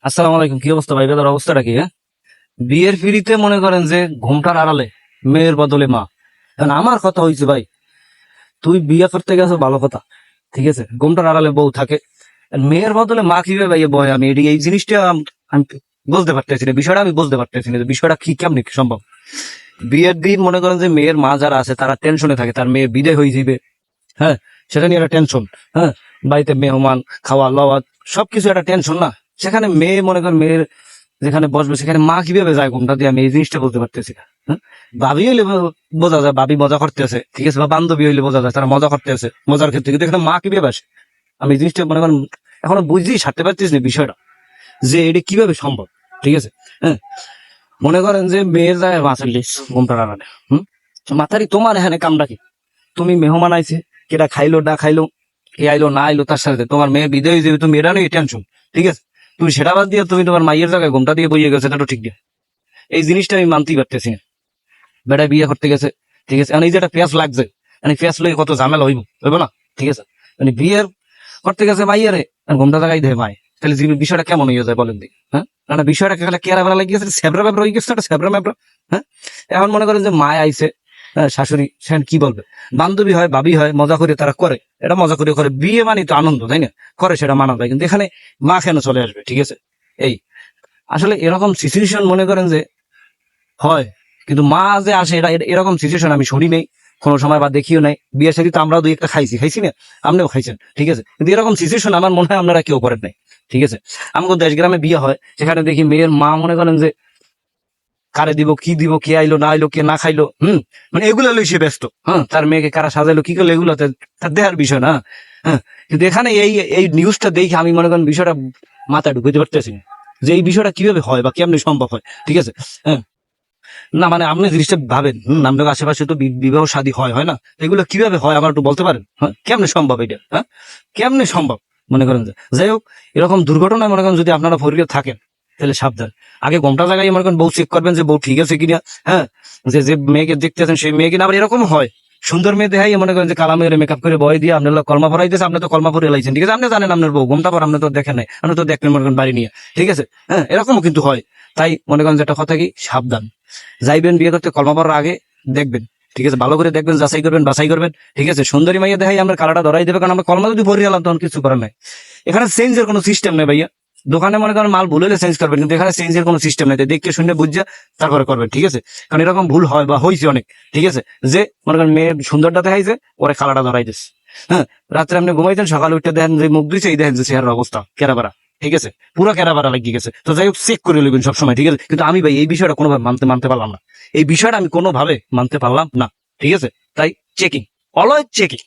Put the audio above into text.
আসসালামু আলাইকুম। কি অবস্থা ভাই? বেদার অবস্থাটা কি? হ্যাঁ, বিয়ের ফিরিতে মনে করেন যে ঘুমটার আড়ালে মেয়ের বদলে মা। এখন আমার কথা হয়েছে ভাই, তুই বিয়ে করতে গেছো ভালো কথা, ঠিক আছে, ঘুমটার আড়ালে বউ থাকে, আর মেয়ের বদলে মা কিভাবে ভাই বয়? আমি এই জিনিসটা আমি বলতে পারতেছি না, বিষয়টা আমি বলতে পারতেছি না যে বিষয়টা কি কেমনি সম্ভব। বিয়ের দিন মনে করেন যে মেয়ের মা যারা আছে তারা টেনশনে থাকে, তার মেয়ে বিদায় হয়ে যাবে। হ্যাঁ, সেটা নিয়ে একটা টেনশন। হ্যাঁ, বাড়িতে মেহমান, খাওয়া লওয়া সবকিছু একটা টেনশন না। সেখানে মেয়ে মনে করেন মেয়ের যেখানে বসবে সেখানে মা কিভাবে যায় ঘুমটা দিয়ে, আমি এই জিনিসটা বলতে পারতেছি না। হ্যাঁ, ভাবি হইলে বোঝা যায় ভাবি মজা করতেছে, ঠিক আছে, বা বান্ধবী হইলে বোঝা যায় তারা মজা করতেছে মজার ক্ষেত্রে, কিন্তু এখানে মা কিভাবে আসে আমি এই জিনিসটা মনে করেন এখনো বুঝতেই সারতে পারতেছি না বিষয়টা, যে এটা কিভাবে সম্ভব। ঠিক আছে, হ্যাঁ, মনে করেন যে মেয়ের যায় মাছের লিস ঘুমটা আড়ালে। মাথারি তোমার এখানে কামটা কি? তুমি মেহমান আইছে, কেটা খাইলো না খাইলো, কে আইলো না আইলো, তার সাথে তোমার মেয়ে বিদায় হয়ে যাবে, তুমি এটা নিয়ে টেনশন। ঠিক আছে, তুমি সেটা বাদ দিয়ে তুমি তোমার মাইয়ের জায়গায় ঘুমটা দিয়ে বইয়ে গেছে, এটা তো ঠিক না। এই জিনিসটা আমি মানতেই পারতেছি না। বেটা বিয়ে করতে গেছে, ঠিক আছে, এই যে একটা পেঁয়াজ লাগছে, পেঁয়াজ লই কত ঝামেলা হইব না, ঠিক আছে, বিয়ের করতে গেছে মাইয়ারে ঘুমটা জায়গায় দেয় মায়, তাহলে বিষয়টা কেমন হয়ে যায় বলেন দিই? হ্যাঁ, না বিষয়টা কেরা বেলা লাগিয়েছে, সেবরা ব্যাপার হয়ে গেছে, একটা সেবরা ব্যাপার। হ্যাঁ, এখন মনে করেন যে মায় আইছে, শাশুড়ি সে কি বলবে, বান্ধবী হয় ভাবি হয় মজা করে তারা করে, এটা মজা করে করে, বিয়ে মানে তো আনন্দ, তাই না, করে সেটা মানা যায়, কিন্তু এখানে মা কেন চলে আসবে? ঠিক আছে, এই আসলে এরকম সিচুয়েশন মনে করেন যে হয়, কিন্তু মা যে আসে এরকম সিচুয়েশন আমি শুনি নেই কোনো সময়, বা দেখিও নাই। বিয়ের সাথে তো আমরাও দুই একটা খাইছি না, আপনিও খাইছেন, ঠিক আছে, কিন্তু এরকম সিচুয়েশন আমার মনে হয় আপনারা কেউ করেন নাই। ঠিক আছে, আমাকে দেশ গ্রামে বিয়ে হয়, সেখানে দেখি মেয়ের মা মনে করেন যে কারে দিব কি দিব, কে আইলো না আইলো, কে না খাইলো, মানে এগুলো লই সে ব্যস্ত। হ্যাঁ, তার মেয়েকে কারা সাজাইলো কি করলো এগুলো তার দেহার বিষয় না। হ্যাঁ, কিন্তু এখানে এই এই নিউজটা দেখে আমি মনে করেন বিষয়টা মাথায় ঢুকতে পারতেছি না, যে এই বিষয়টা কিভাবে হয় বা কেমনি সম্ভব হয়। ঠিক আছে, হ্যাঁ, না মানে আপনি জিনিসটা ভাবেন, আপনার আশেপাশে তো বিবাহ শাদী হয় না, এগুলো কিভাবে হয় আমার একটু বলতে পারেন? হ্যাঁ, কেমনে সম্ভব এটা? হ্যাঁ, কেমনে সম্ভব? মনে করেন যে যাই হোক, এরকম দুর্ঘটনায় মনে করেন যদি আপনারা ফরিয়ে থাকেন তাহলে সাবধান, আগে ঘোমটা জায়গায় মনে করেন বউ চেক করবেন যে বউ ঠিক আছে কিনা। হ্যাঁ, যে যে মেয়েকে দেখতেছেন সেই মেয়ে কিনা, আবার এরকম হয় সুন্দর মেয়ে দেখাই মনে করেন যে কালা মেয়ের মেকআপ করে বয় দিয়ে আপনার কলমা পড়াই দিয়েছে, আপনি তো কলমা পরে লাইছেন, ঠিক আছে, আপনি জানেন আপনার বউ ঘোমটা পর, আপনি তো দেখেন নাই, আপনি তো দেখলেন মনে করেন বাড়ি নিয়ে, ঠিক আছে, হ্যাঁ, এরকমও কিন্তু হয়। তাই মনে করেন যে একটা কথা কি, সাবধান, যাইবেন বিয়ে করতে কলমা পড়ার আগে দেখবেন, ঠিক আছে, ভালো করে দেখবেন, যাচাই করবেন বাছাই করবেন, ঠিক আছে, সুন্দরী মাইয়া দেখাই আমরা কালাটা ধরাই দেবে, কারণ আমরা কলমা যদি ভরিয়ে এলাম তখন কিছু করার নাই। এখানে চেঞ্জের কোনো সিস্টেম নেই ভাইয়া, দোকানে মনে করেন মাল ভুল হলে চেঞ্জ করবেন, কিন্তু এখানে চেঞ্জের কোনো সিস্টেম নেই, দেখে শুনে বুঝা তারপরে করবেন, ঠিক আছে, কারণ এরকম ভুল হয় বা হয়েছে অনেক, ঠিক আছে, যে মনে করেন মেয়ে সুন্দরটা দেখাইছে ওরে কালাটা ধরাই দিচ্ছে। হ্যাঁ, রাত্রে আপনি ঘুমাইতেন, সকালে উঠে দেখেন যে মুখ দিচ্ছে, এই দেখেন যে চেহারার অবস্থা কেরাবারা, ঠিক আছে, পুরো কেরাবারা লাগিয়ে গেছে। তো যাই হোক, চেক করে নেবেন সবসময়, ঠিক আছে, কিন্তু আমি ভাই এই বিষয়টা কোনোভাবে মানতে পারলাম না, এই বিষয়টা আমি কোনোভাবে মানতে পারলাম না, ঠিক আছে, তাই চেকিং, অলওয়েজ চেকিং।